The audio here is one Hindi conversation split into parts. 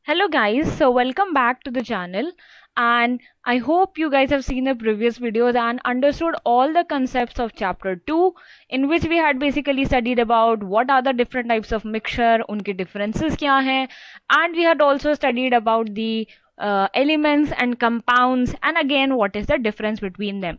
Hello guys, so welcome back to the channel, and I hope you guys have seen the previous videos and understood all the concepts of chapter 2, in which we had basically studied about what are the different types of mixture, unke differences kya hai, and we had also studied about the elements and compounds, and again what is the difference between them.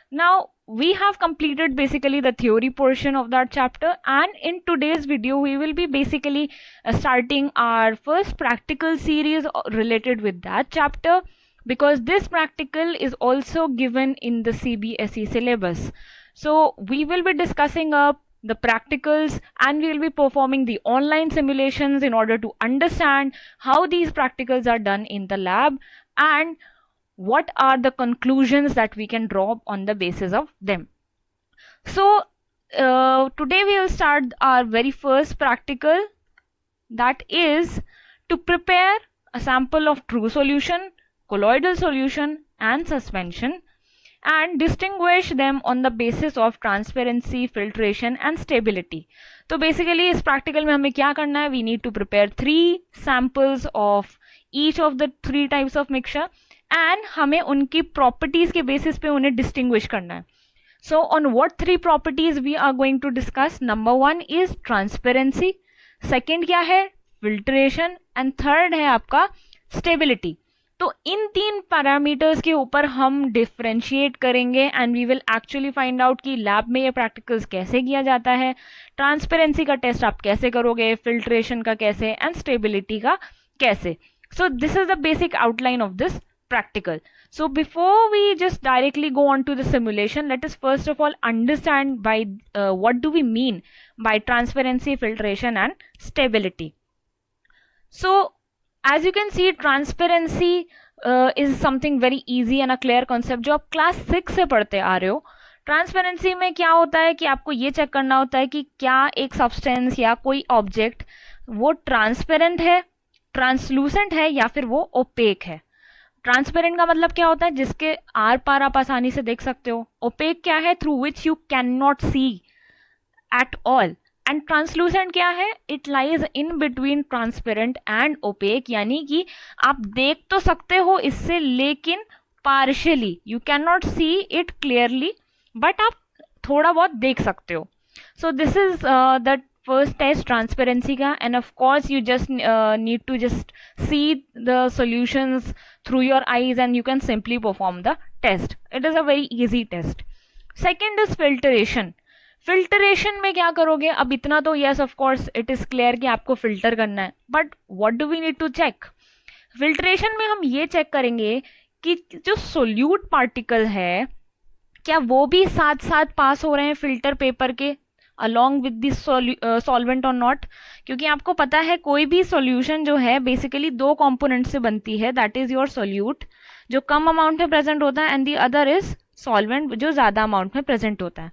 Now we have completed basically the theory portion of that chapter, and in today's video we will be basically starting our first practical series related with that chapter, because this practical is also given in the CBSE syllabus. So we will be discussing up the practicals and we will be performing the online simulations in order to understand how these practicals are done in the lab and what are the conclusions that we can draw on the basis of them. So today we will start our very first practical, that is to prepare a sample of true solution, colloidal solution and suspension, and distinguish them on the basis of transparency, filtration and stability. तो basically इस practical में हमें क्या करना है? We need to prepare 3 samples of each of the 3 types of mixture and हमें उनकी properties के basis पे उन्हें distinguish करना है. So on what 3 properties we are going to discuss? Number 1 is transparency, second क्या है? Filtration and third है आपका stability. तो इन 3 पैरामीटर्स के ऊपर हम डिफ्रेंशिएट करेंगे and we will actually find out कि लैब में ये प्रैक्टिकल्स कैसे किया जाता है, ट्रांसपेरेंसी का टेस्ट आप कैसे करोगे, फिल्ट्रेशन का कैसे एंड स्टेबिलिटी का कैसे. सो this is the basic outline of this practical. So before we just directly go on to the simulation, let us first of all understand by what do we mean by transparency, filtration and stability. So as you can see, transparency is something very easy and a clear concept जो आप क्लास 6 से पढ़ते आ रहे हो. ट्रांसपेरेंसी में क्या होता है कि आपको ये चेक करना होता है कि क्या एक सब्सटेंस या कोई ऑब्जेक्ट वो ट्रांसपेरेंट है, ट्रांसलूसेंट है या फिर वो ओपेक है. ट्रांसपेरेंट का मतलब क्या होता है? जिसके आर पार आप आसानी से देख सकते हो. ओपेक क्या है? Through which you can not see at all. And translucent क्या है? It lies in between transparent and opaque, यानी कि आप देख तो सकते हो इससे लेकिन partially, you can not see it clearly but आप थोड़ा बहुत देख सकते हो. So this is the first test, transparency ka, and of course you just need to just see the solutions through your eyes and you can simply perform the test. It is a very easy test. Second is filtration. Filtration में क्या करोगे? अब इतना तो yes of course it is clear कि आपको फिल्टर करना है, but what do we need to check? Filtration में हम ये चेक करेंगे कि जो सोल्यूट पार्टिकल है क्या वो भी साथ साथ पास हो रहे हैं फिल्टर पेपर के along with the solvent or not. क्योंकि आपको पता है कोई भी सॉल्यूशन जो है बेसिकली 2 कंपोनेंट से बनती है, दैट इज योर सोल्यूट जो कम अमाउंट में प्रेजेंट होता है and the other is solvent जो ज्यादा अमाउंट में प्रेजेंट होता है.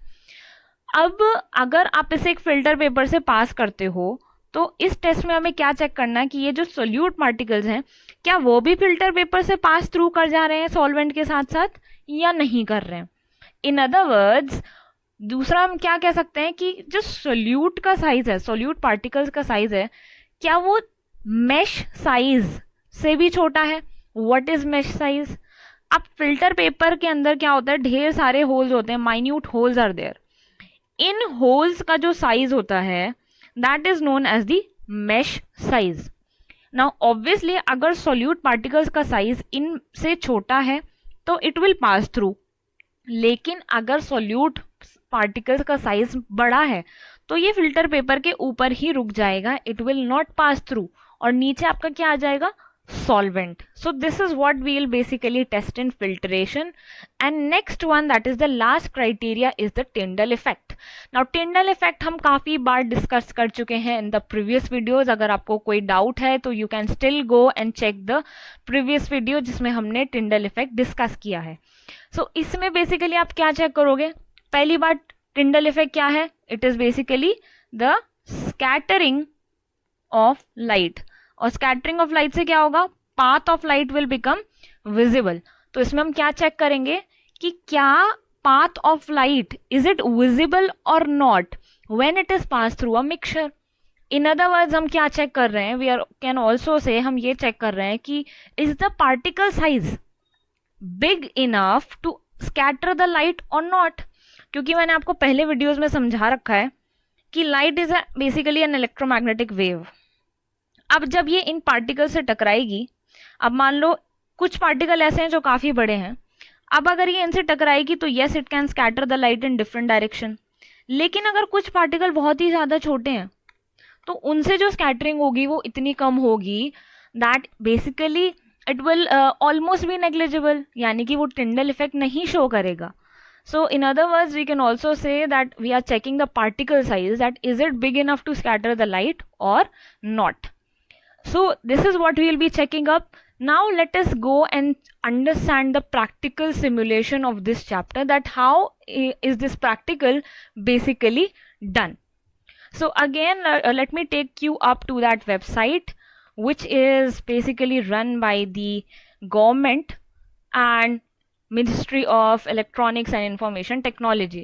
अब अगर आप इसे एक फिल्टर पेपर से पास करते हो तो इस टेस्ट में हमें क्या चेक करना है कि ये जो सोल्यूट पार्टिकल्स हैं क्या वो भी फिल्टर पेपर से पास थ्रू कर जा रहे हैं सॉल्वेंट के साथ साथ या नहीं कर रहे हैं. इन अदर वर्ड्स, दूसरा हम क्या कह सकते हैं कि जो सोल्यूट का साइज है, सोल्यूट पार्टिकल्स का साइज है, क्या वो मेश साइज से भी छोटा है. What is mesh size? अब फिल्टर पेपर के अंदर क्या होता है, ढेर सारे होल्स होते हैं, माइन्यूट होल्स आर देयर. इन होल्स का जो साइज होता है that is known as the mesh size. Now obviously अगर सोल्यूट पार्टिकल्स का साइज इन से छोटा है तो इट विल पास थ्रू, लेकिन अगर सोल्यूट पार्टिकल्स का साइज बड़ा है तो ये फिल्टर पेपर के ऊपर ही रुक जाएगा, it will not pass through, और नीचे आपका क्या आ जाएगा? solvent. So this is what we will basically test in filtration. And next one, that is the last criteria, is the Tyndall effect. Now Tyndall effect हम काफी बार डिस्कस कर चुके हैं in the previous videos. अगर आपको कोई डाउट है तो you can still go and check the previous video जिसमें हमने Tyndall effect डिस्कस किया है. So इसमें बेसिकली आप क्या चेक करोगे? पहली बात, Tyndall effect क्या है? It is basically the scattering of light. और स्कैटरिंग ऑफ लाइट से क्या होगा? Path of light will become visible. तो इसमें हम क्या चेक करेंगे कि क्या path of light is it visible और not when it is pass through a mixture. In other words हम क्या चेक कर रहे हैं, we are can also say हम ये चेक कर रहे हैं कि is the particle size big enough to scatter the light और नॉट। क्योंकि मैंने आपको पहले वीडियोस में समझा रखा है कि light is basically an electromagnetic wave. अब जब ये इन पार्टिकल से टकराएगी, अब मान लो कुछ पार्टिकल ऐसे हैं जो काफी बड़े हैं, अब अगर ये इनसे टकराएगी तो yes it can scatter the light in different direction. लेकिन अगर कुछ पार्टिकल बहुत ही ज्यादा छोटे हैं तो उनसे जो स्कैटरिंग होगी वो इतनी कम होगी that basically it will almost B negligible, यानी कि वो टिंडल इफेक्ट नहीं शो करेगा। So in other words, we can also say that we are checking the particle size, that is it big enough to scatter the light or not. So this is what we will be checking up. Now let us go and understand the practical simulation of this chapter, that how is this practical basically done. So again, let me take you up to that website, which is basically run by the government and Ministry of Electronics and Information Technology.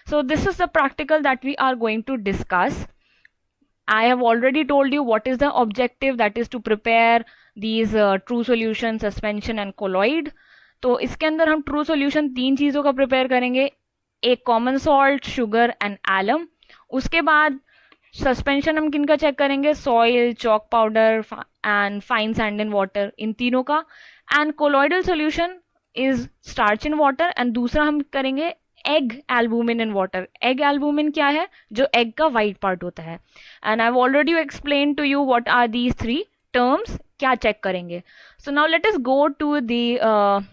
So this is the practical that we are going to discuss. I have already told you what is the objective, that is to prepare these true solution, suspension and colloid. तो इसके अंदर हम ट्रू सॉल्यूशन 3 चीज़ों का प्रिपेयर करेंगे, एक common salt, sugar and alum. उसके बाद सस्पेंशन हम किन का चेक करेंगे, soil, chalk powder and fine sand in water, इन तीनों का। And colloidal solution is starch in water, and दूसरा हम करेंगे egg albumin in water. Egg albumin क्या है, जो एग का वाइट पार्ट होता है। And I have already explain to you what are these 3 terms, क्या चेक करेंगे। So now let us go to the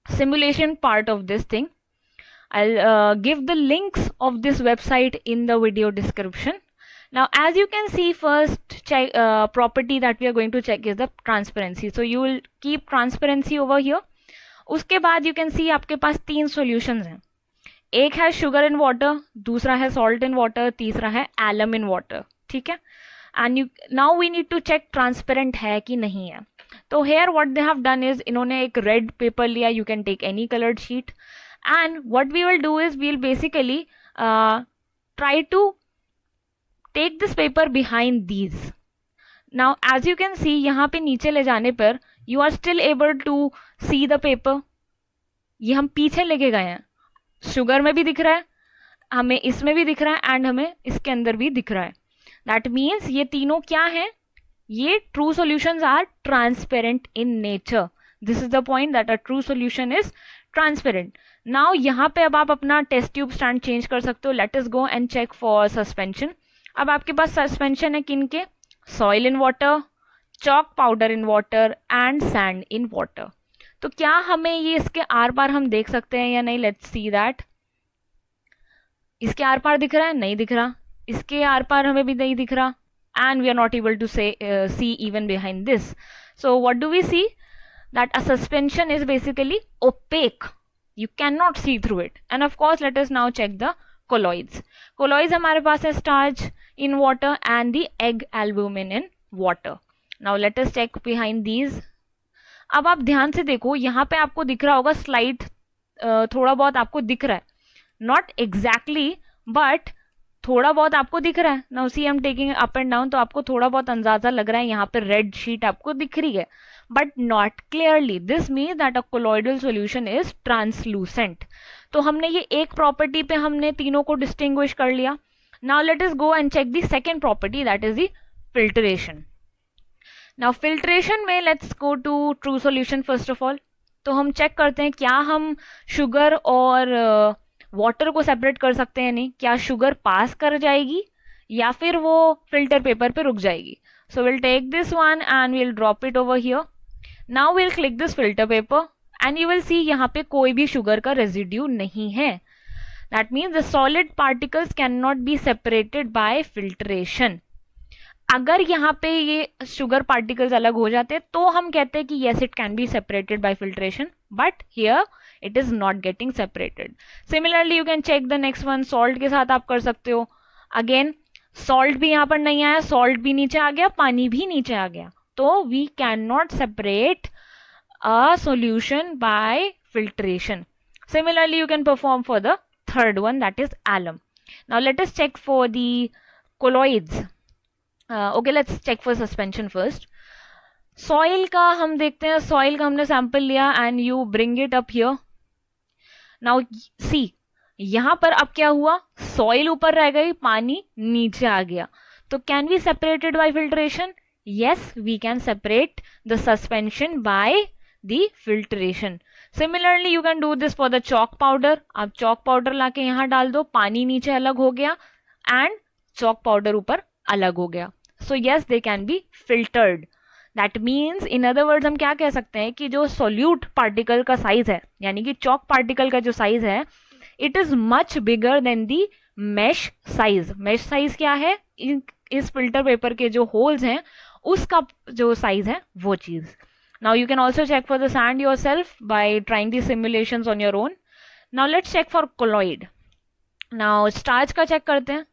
simulation part of this thing. I'll give the links of this website in the video description. Now as you can see, first check property that we are going to check is the transparency. So you will keep transparency over here. उसके बाद you can see आपके पास 3 solutions हैं, एक है sugar in water, दूसरा है salt in water, तीसरा है alum in water, ठीक है। and you now we need to check transparent है कि नहीं है। तो here what they have done is, इन्होंने एक red paper लिया, you can take any colored sheet, and what we will do is we will basically try to take this paper behind these. Now as you can see, यहाँ पे नीचे ले जाने पर you are still able to see the paper. ये हम पीछे लेके गए हैं, शुगर में भी दिख रहा है, हमें इसमें भी दिख रहा है, एंड हमें इसके अंदर भी दिख रहा है। दैट मीन्स ये तीनों क्या है, ये true solutions are transparent in nature. This is the point, that a true solution is transparent. Now यहाँ पे अब आप अपना टेस्ट ट्यूब स्टैंड चेंज कर सकते हो। Let us go and check for suspension. अब आपके पास सस्पेंशन है किनके, soil in water, chalk powder in water and sand in water. तो क्या हमें ये इसके आर पार हम देख सकते हैं या नहीं, लेट्स सी दैट। इसके आर पार दिख रहा है, नहीं दिख रहा, इसके आर पार हमें भी नहीं दिख रहा, and we are not able to see even behind this. So what do we see, that a suspension is basically opaque, you cannot see through it. And of course let us now check the colloids. Colloids हमारे पास है starch in water and the egg albumin in water. Now let us check behind these. अब आप ध्यान से देखो, यहाँ पे आपको दिख रहा होगा स्लाइड, थोड़ा बहुत आपको दिख रहा है, नॉट एग्जैक्टली बट थोड़ा बहुत आपको दिख रहा है। Now see I am taking up and down, तो आपको थोड़ा बहुत अंदाजा लग रहा है, यहाँ पे रेड शीट आपको दिख रही है, but not clearly. This means that a colloidal solution is translucent. तो हमने ये एक प्रॉपर्टी पे हमने तीनों को डिस्टिंग्विश कर लिया। Now let us go and check the second property, that is the filtration. Now filtration में let's go to true solution first of all. तो हम चेक करते हैं क्या हम शुगर और वाटर को सेपरेट कर सकते हैं, नहीं, क्या शुगर पास कर जाएगी या फिर वो फिल्टर पेपर पे रुक जाएगी। So we'll take this one and we'll drop it over here. Now we'll click this filter paper and you will see यहाँ पे कोई भी शुगर का रेजिड्यू नहीं है। That means the solid particles can not be separated by filtration. अगर यहाँ पे ये शुगर पार्टिकल्स अलग हो जाते तो हम कहते हैं कि yes it can be separated by filtration, but here it is not getting separated. Similarly you can check the next one, salt के साथ आप कर सकते हो। Again salt भी यहाँ पर नहीं आया, salt भी नीचे आ गया, पानी भी नीचे आ गया, तो we cannot separate a solution by filtration. Similarly you can perform for the third one, that is alum. Now let us check for the colloids. Okay, let's check for suspension first. Soil का हम देखते हैं. सॉइल का हमने सैंपल लिया and you bring it up here. Now see, यहां पर अब क्या हुआ, सॉइल ऊपर रह गई, पानी नीचे आ गया. तो can we separate it by filtration? Yes, we can separate the suspension by the filtration. Similarly you can do this for the chalk powder. आप चॉक पाउडर लाके यहां डाल दो, पानी नीचे अलग हो गया एंड चॉक पाउडर ऊपर अलग हो गया. So yes, they can be filtered. That means, in other words, हम क्या कह सकते हैं कि जो सोल्यूट पार्टिकल का साइज है, यानी कि चॉक पार्टिकल का जो साइज है, it is much bigger than the mesh size. Mesh size क्या है? इस फिल्टर पेपर के जो होल्स हैं उसका जो साइज है वो चीज. Now you can also check for the sand yourself by trying the simulations on your own. Now let's check for colloid. Now starch का चेक करते हैं.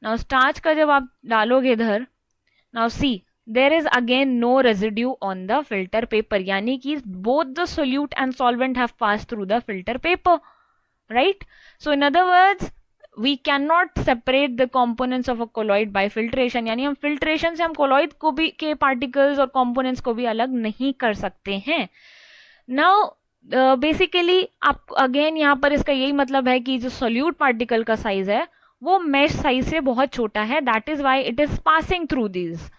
नाउ स्टार्च का जब आप डालोगे इधर, now see, there is again no residue on the filter paper, यानी कि both the solute and solvent have passed through the filter paper, right? So in other words, we cannot separate the components of a colloid by filtration. यानी हम filtration से हम colloid को भी के particles और components को भी अलग नहीं कर सकते हैं. Now basically आप again यहाँ पर इसका यही मतलब है कि जो solute particle का size है वो mesh size से बहुत छोटा है. That is why it is passing through these.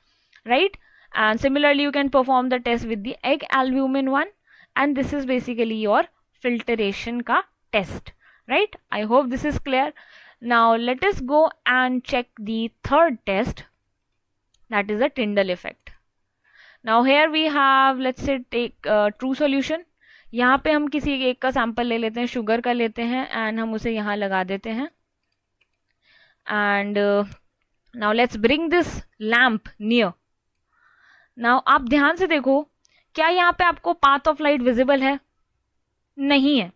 Right? And similarly you can perform the test with the egg albumin one, and this is basically your filtration ka test, right? I hope this is clear. Now let us go and check the third test, that is the Tyndall effect. Now here we have, let's say, take true solution. यहाँ पे हम किसी एक का सैंपल ले लेते हैं, शुगर का लेते हैं एंड हम उसे यहाँ लगा देते हैं. And now let's bring this lamp near. Now आप ध्यान से देखो, क्या यहाँ पे आपको पाथ ऑफ लाइट विजिबल है? नहीं है.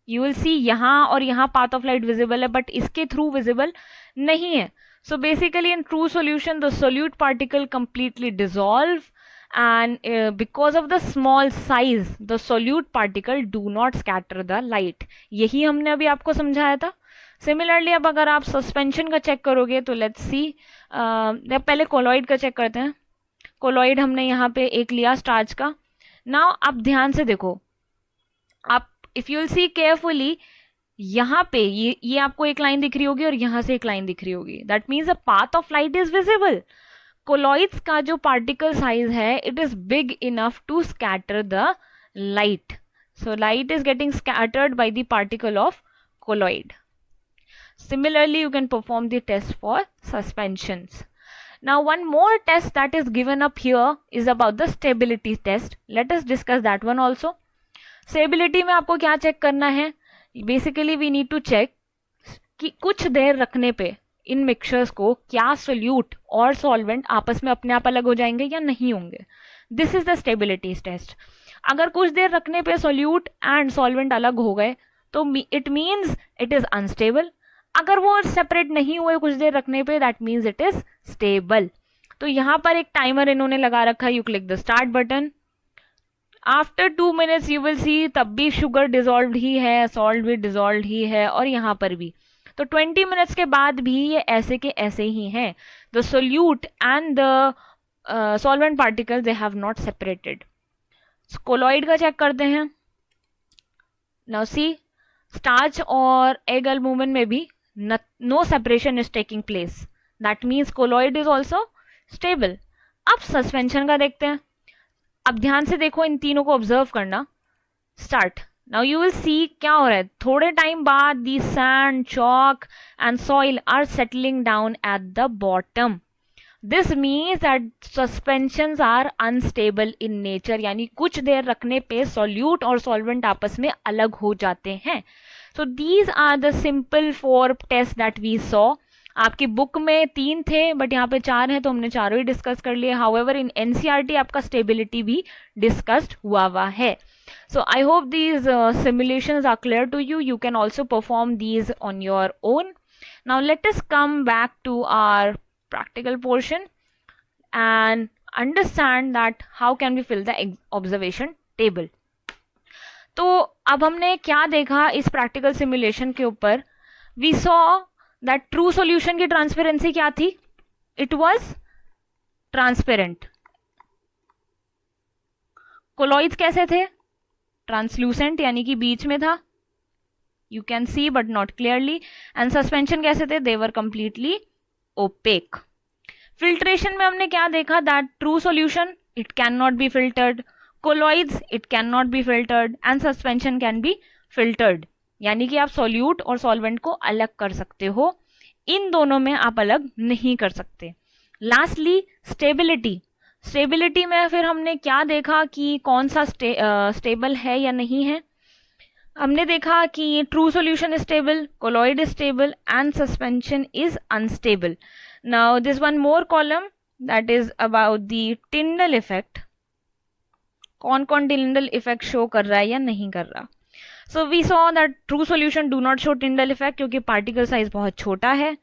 यू विल सी यहाँ और यहाँ पाथ ऑफ लाइट विजिबल है, बट इसके थ्रू विजिबल नहीं है. So basically in true solution the solute particle completely dissolve and because of the small size the solute particle do not scatter the light. यही हमने अभी आपको समझाया था. सिमिलरली अब अगर आप सस्पेंशन का चेक करोगे तो लेट्स सी, पहले कोलॉइड का चेक करते हैं. कोलॉइड हमने यहाँ पे एक लिया स्टार्च का. नाउ आप ध्यान से देखो, आप if you will see carefully, यहाँ पे ये आपको एक लाइन दिख रही होगी और यहाँ से एक लाइन दिख रही होगी. That means the path of light is visible. Colloids का जो पार्टिकल साइज है it is big enough to scatter the light. So light is getting scattered by the particle of colloid. Similarly you can perform the test for suspensions. Now one more test that is given up here is about the stability test. Let us discuss that one also. Stability में आपको क्या चेक करना है? Basically we need to check कि कुछ देर रखने पे इन मिक्सचर्स को क्या सोल्यूट और सॉल्वेंट आपस में अपने आप अलग हो जाएंगे या नहीं होंगे. This is the stability test. अगर कुछ देर रखने पे सोल्यूट एंड सॉल्वेंट अलग हो गए तो it means it is unstable. अगर वो सेपरेट नहीं हुए कुछ देर रखने पे, that means it is stable. तो यहाँ पर एक टाइमर इन्होंने लगा रखा है. You click the start button. After 2 minutes you will सी तब भी शुगर डिजोल्व ही है, सॉल्ट भी डिजोल्व ही है और यहाँ पर भी. तो 20 मिनट्स के बाद भी ये ऐसे के ऐसे ही हैं. The solute and the solvent particle they have not separated. Colloid का चेक करते हैं. नाउ सी, स्टार्च और एग एल्बुमिन में भी no separation is taking place. That means colloid is also stable. अब सस्पेंशन का देखते हैं. अब ध्यान से देखो, इन तीनों को ऑब्जर्व करना. Start. Now you will see क्या हो रहा है. थोड़े टाइम बाद the sand, chalk and soil are settling down at the bottom. This means that suspensions are unstable in nature. यानी कुछ देर रखने पे सॉल्यूट और सॉल्वेंट आपस में अलग हो जाते हैं. So these are the simple 4 tests that we saw. आपकी बुक में 3 थे बट यहाँ पे 4 हैं तो हमने चारों ही डिस्कस कर लिए. However in NCERT आपका स्टेबिलिटी भी डिस्कस्ड हुआ है. So I hope these simulations are clear to you. You can also perform these on your own. Now let us come back to our practical portion and understand that how can we fill the observation table. तो अब हमने क्या देखा इस प्रैक्टिकल सिमुलेशन के ऊपर. We saw that true solution की ट्रांसपेरेंसी क्या थी? It was transparent. कोलॉइड्स कैसे थे? ट्रांसलूसेंट, यानी कि बीच में था, you can see but not clearly. And suspension कैसे थे? दे वर कंप्लीटली ओपेक। फिल्ट्रेशन में हमने क्या देखा? That true solution it can not B filtered, colloids it can not B filtered, and suspension can be filtered, यानी कि आप सॉल्यूट और सॉल्वेंट को अलग कर सकते हो, इन दोनों में आप अलग नहीं कर सकते। Lastly stability. स्टेबिलिटी में फिर हमने क्या देखा कि कौन सा स्टेबल है या नहीं है। हमने देखा कि true solution is stable, colloid is stable, and suspension is unstable. Now this one more column that is about the Tyndall effect. कौन कौन टिंडल इफेक्ट शो कर रहा है या नहीं कर रहा। So we saw that true solution do not show Tyndall effect क्योंकि पार्टिकल साइज बहुत छोटा है।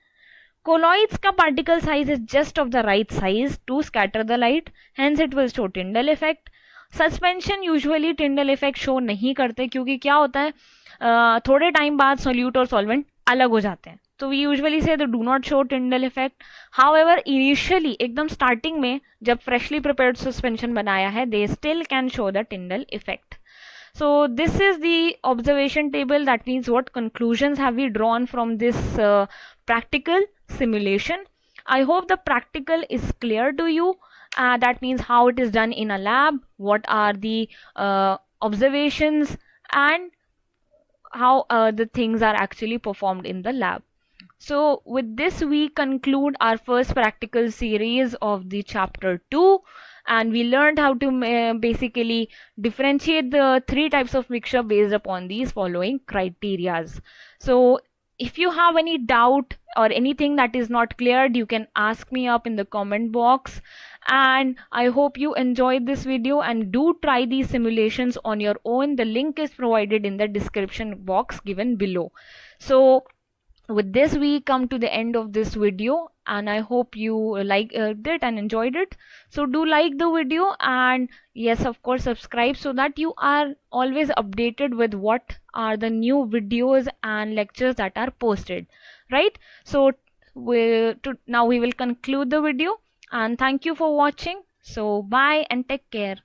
Colloids का particle size is just of the right size to scatter the light, hence it will show Tyndall effect. Suspension usually Tyndall effect show नहीं करते क्योंकि क्या होता है, थोड़े टाइम बाद सोल्यूट और सॉल्वेंट अलग हो जाते हैं, तो वी यूजुअली से do not show Tyndall effect. However initially एकदम स्टार्टिंग में जब फ्रेशली प्रिपेयर्ड सस्पेंशन बनाया है, they still can show the Tyndall effect. So this is the observation table. That means what conclusions have we drawn from this practical simulation. I hope the practical is clear to you. That means how it is done in a lab, what are the observations, and how the things are actually performed in the lab. So with this we conclude our first practical series of the chapter 2, and we learned how to basically differentiate the three types of mixture based upon these following criterias. So if you have any doubt or anything that is not cleared, you can ask me up in the comment box, and I hope you enjoyed this video and do try these simulations on your own. The link is provided in the description box given below. So with this we come to the end of this video, and I hope you liked it and enjoyed it. So do like the video, and yes, of course, subscribe so that you are always updated with what are the new videos and lectures that are posted, right? So now we will conclude the video, and thank you for watching. So bye and take care.